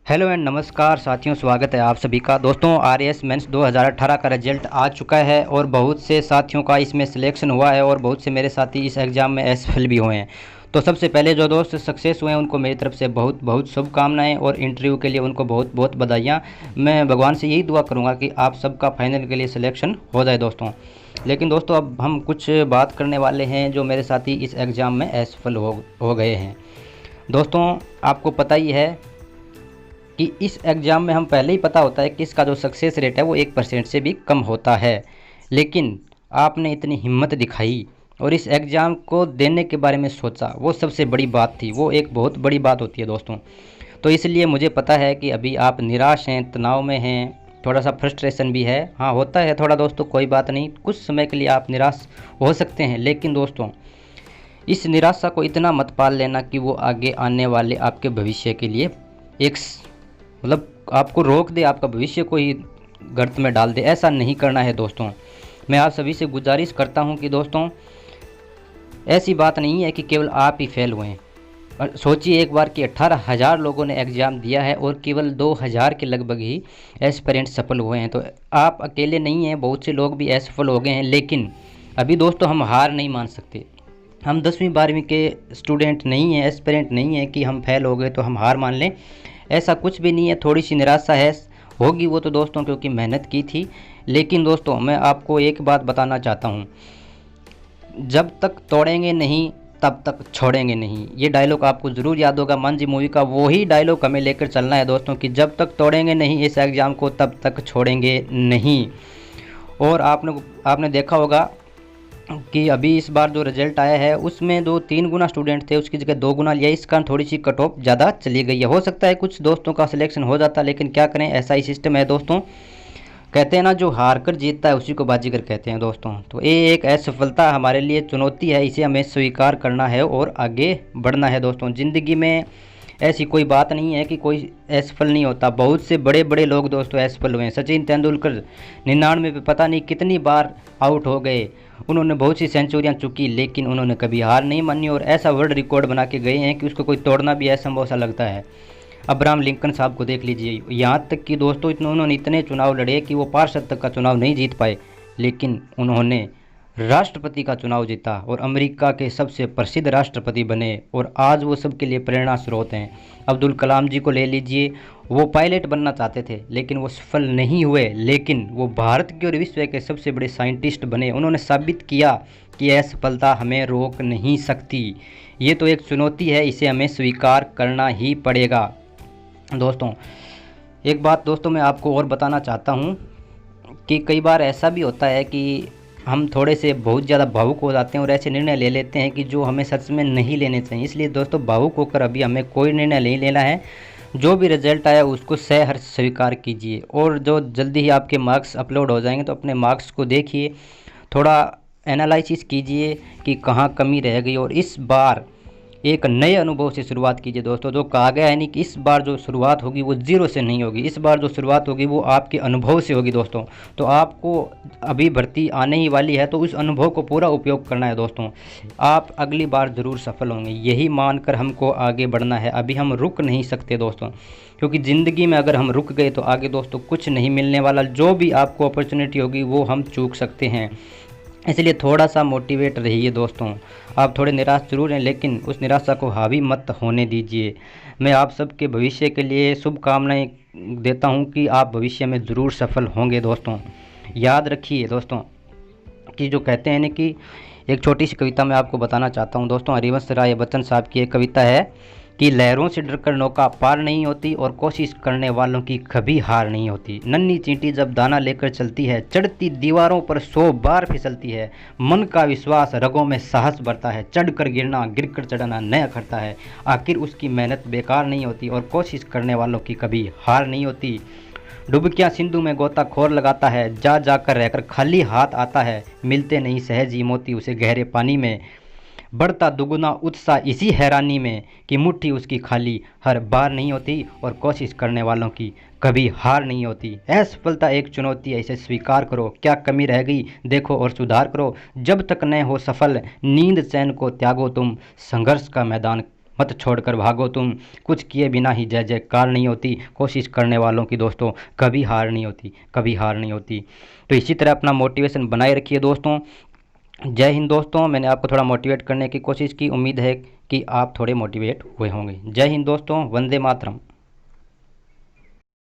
Hello and नमस्कार साथियों, स्वागत है आप सभी का। दोस्तों आरएएस मेंस 2018 का रिजल्ट आ चुका है और बहुत से साथियों का इसमें सिलेक्शन हुआ है और बहुत से मेरे साथी इस एग्ज़ाम में असफल भी हुए हैं। तो सबसे पहले जो दोस्त सक्सेस हुए हैं उनको मेरी तरफ से बहुत बहुत शुभकामनाएं और इंटरव्यू के लिए उनको बहुत बहुत बधाइयाँ। मैं भगवान से यही दुआ करूँगा कि आप सबका फाइनल के लिए सिलेक्शन हो जाए दोस्तों। लेकिन दोस्तों अब हम कुछ बात करने वाले हैं जो मेरे साथी इस एग्ज़ाम में असफल हो गए हैं। दोस्तों आपको पता ही है कि इस एग्ज़ाम में हम पहले ही पता होता है कि इसका जो सक्सेस रेट है वो 1% से भी कम होता है। लेकिन आपने इतनी हिम्मत दिखाई और इस एग्ज़ाम को देने के बारे में सोचा, वो सबसे बड़ी बात थी। वो एक बहुत बड़ी बात होती है दोस्तों। तो इसलिए मुझे पता है कि अभी आप निराश हैं, तनाव में हैं, थोड़ा सा फ्रस्ट्रेशन भी है। हाँ होता है थोड़ा दोस्तों, कोई बात नहीं, कुछ समय के लिए आप निराश हो सकते हैं। लेकिन दोस्तों इस निराशा को इतना मत पाल लेना कि वो आगे आने वाले आपके भविष्य के लिए एक आपको रोक दे, आपका भविष्य को ही गर्त में डाल दे। ऐसा नहीं करना है दोस्तों। मैं आप सभी से गुजारिश करता हूं कि दोस्तों ऐसी बात नहीं है कि केवल आप ही फेल हुए हैं। और सोचिए एक बार कि 18,000 लोगों ने एग्ज़ाम दिया है और केवल 2,000 के लगभग ही एस्पिरेंट सफल हुए हैं। तो आप अकेले नहीं हैं, बहुत से लोग भी असफल हो गए हैं। लेकिन अभी दोस्तों हम हार नहीं मान सकते। हम 10वीं 12वीं के स्टूडेंट नहीं हैं, एस्पिरेंट नहीं हैं कि हम फेल हो गए तो हम हार मान लें। ऐसा कुछ भी नहीं है। थोड़ी सी निराशा है होगी वो तो दोस्तों, क्योंकि मेहनत की थी। लेकिन दोस्तों मैं आपको एक बात बताना चाहता हूँ, जब तक तोड़ेंगे नहीं तब तक छोड़ेंगे नहीं। ये डायलॉग आपको ज़रूर याद होगा, मान जी मूवी का। वही डायलॉग हमें लेकर चलना है दोस्तों कि जब तक तोड़ेंगे नहीं इस एग्ज़ाम को तब तक छोड़ेंगे नहीं। और आपने देखा होगा कि अभी इस बार जो रिज़ल्ट आया है उसमें 2-3 गुना स्टूडेंट थे, उसकी जगह 2 गुना लिया। इस कारण थोड़ी सी कट ऑफ ज़्यादा चली गई है। हो सकता है कुछ दोस्तों का सिलेक्शन हो जाता, लेकिन क्या करें, ऐसा ही सिस्टम है दोस्तों। कहते हैं ना, जो हार कर जीतता है उसी को बाजीगर कहते हैं दोस्तों। तो ये एक असफलता हमारे लिए चुनौती है, इसे हमें स्वीकार करना है और आगे बढ़ना है दोस्तों। ज़िंदगी में ऐसी कोई बात नहीं है कि कोई असफल नहीं होता। बहुत से बड़े बड़े लोग दोस्तों असफल हुए हैं। सचिन तेंदुलकर 99 पे पता नहीं कितनी बार आउट हो गए। उन्होंने बहुत सी सेंचुरियां चुकी, लेकिन उन्होंने कभी हार नहीं मानी और ऐसा वर्ल्ड रिकॉर्ड बना के गए हैं कि उसको कोई तोड़ना भी असंभव सा लगता है। अब्राहम लिंकन साहब को देख लीजिए, यहाँ तक कि दोस्तों उन्होंने इतने चुनाव लड़े कि वो पार्षद तक का चुनाव नहीं जीत पाए, लेकिन उन्होंने राष्ट्रपति का चुनाव जीता और अमेरिका के सबसे प्रसिद्ध राष्ट्रपति बने और आज वो सबके लिए प्रेरणा स्रोत हैं। अब्दुल कलाम जी को ले लीजिए, वो पायलट बनना चाहते थे लेकिन वो सफल नहीं हुए, लेकिन वो भारत के और विश्व के सबसे बड़े साइंटिस्ट बने। उन्होंने साबित किया कि यह सफलता हमें रोक नहीं सकती। ये तो एक चुनौती है, इसे हमें स्वीकार करना ही पड़ेगा दोस्तों। एक बात दोस्तों मैं आपको और बताना चाहता हूँ कि कई बार ऐसा भी होता है कि हम थोड़े से बहुत ज़्यादा भावुक हो जाते हैं और ऐसे निर्णय ले लेते हैं कि जो हमें सच में नहीं लेने चाहिए। इसलिए दोस्तों भावुक होकर अभी हमें कोई निर्णय नहीं लेना है। जो भी रिजल्ट आया उसको सहर्ष स्वीकार कीजिए और जो जल्दी ही आपके मार्क्स अपलोड हो जाएंगे तो अपने मार्क्स को देखिए, थोड़ा एनालिसिस कीजिए कि कहाँ कमी रह गई और इस बार एक नए अनुभव से शुरुआत कीजिए दोस्तों। जो कहा गया है नहीं कि इस बार जो शुरुआत होगी वो ज़ीरो से नहीं होगी, इस बार जो शुरुआत होगी वो आपके अनुभव से होगी दोस्तों। तो आपको अभी भर्ती आने ही वाली है तो उस अनुभव को पूरा उपयोग करना है दोस्तों। आप अगली बार ज़रूर सफल होंगे, यही मानकर हमको आगे बढ़ना है। अभी हम रुक नहीं सकते दोस्तों, क्योंकि ज़िंदगी में अगर हम रुक गए तो आगे दोस्तों कुछ नहीं मिलने वाला। जो भी आपको अपॉर्चुनिटी होगी वो हम चूक सकते हैं। इसलिए थोड़ा सा मोटिवेट रहिए दोस्तों। आप थोड़े निराश जरूर हैं, लेकिन उस निराशा को हावी मत होने दीजिए। मैं आप सबके भविष्य के लिए शुभकामनाएं देता हूं कि आप भविष्य में ज़रूर सफल होंगे दोस्तों। याद रखिए दोस्तों कि जो कहते हैं ना कि एक छोटी सी कविता मैं आपको बताना चाहता हूं दोस्तों। हरिवंश राय बच्चन साहब की एक कविता है कि लहरों से डरकर नौका पार नहीं होती और कोशिश करने वालों की कभी हार नहीं होती। नन्ही चींटी जब दाना लेकर चलती है, चढ़ती दीवारों पर 100 बार फिसलती है। मन का विश्वास, रगों में साहस बढ़ता है। चढ़कर गिरना, गिरकर चढ़ना नया करता है। आखिर उसकी मेहनत बेकार नहीं होती और कोशिश करने वालों की कभी हार नहीं होती। डुबकियाँ सिंधु में गोताखोर लगाता है, जा जाकर रहकर खाली हाथ आता है। मिलते नहीं सहज ही मोती उसे गहरे पानी में। बढ़ता दुगुना उत्साह इसी हैरानी में कि मुट्ठी उसकी खाली हर बार नहीं होती और कोशिश करने वालों की कभी हार नहीं होती। असफलता एक चुनौती है, इसे स्वीकार करो। क्या कमी रह गई देखो और सुधार करो। जब तक न हो सफल नींद चैन को त्यागो तुम, संघर्ष का मैदान मत छोड़कर भागो तुम, कुछ किए बिना ही जय जयकार नहीं होती, कोशिश करने वालों की दोस्तों कभी हार नहीं होती, कभी हार नहीं होती। तो इसी तरह अपना मोटिवेशन बनाए रखिए दोस्तों। जय हिंद दोस्तों, मैंने आपको थोड़ा मोटिवेट करने की कोशिश की, उम्मीद है कि आप थोड़े मोटिवेट हुए होंगे। जय हिंद दोस्तों, वंदे मातरम।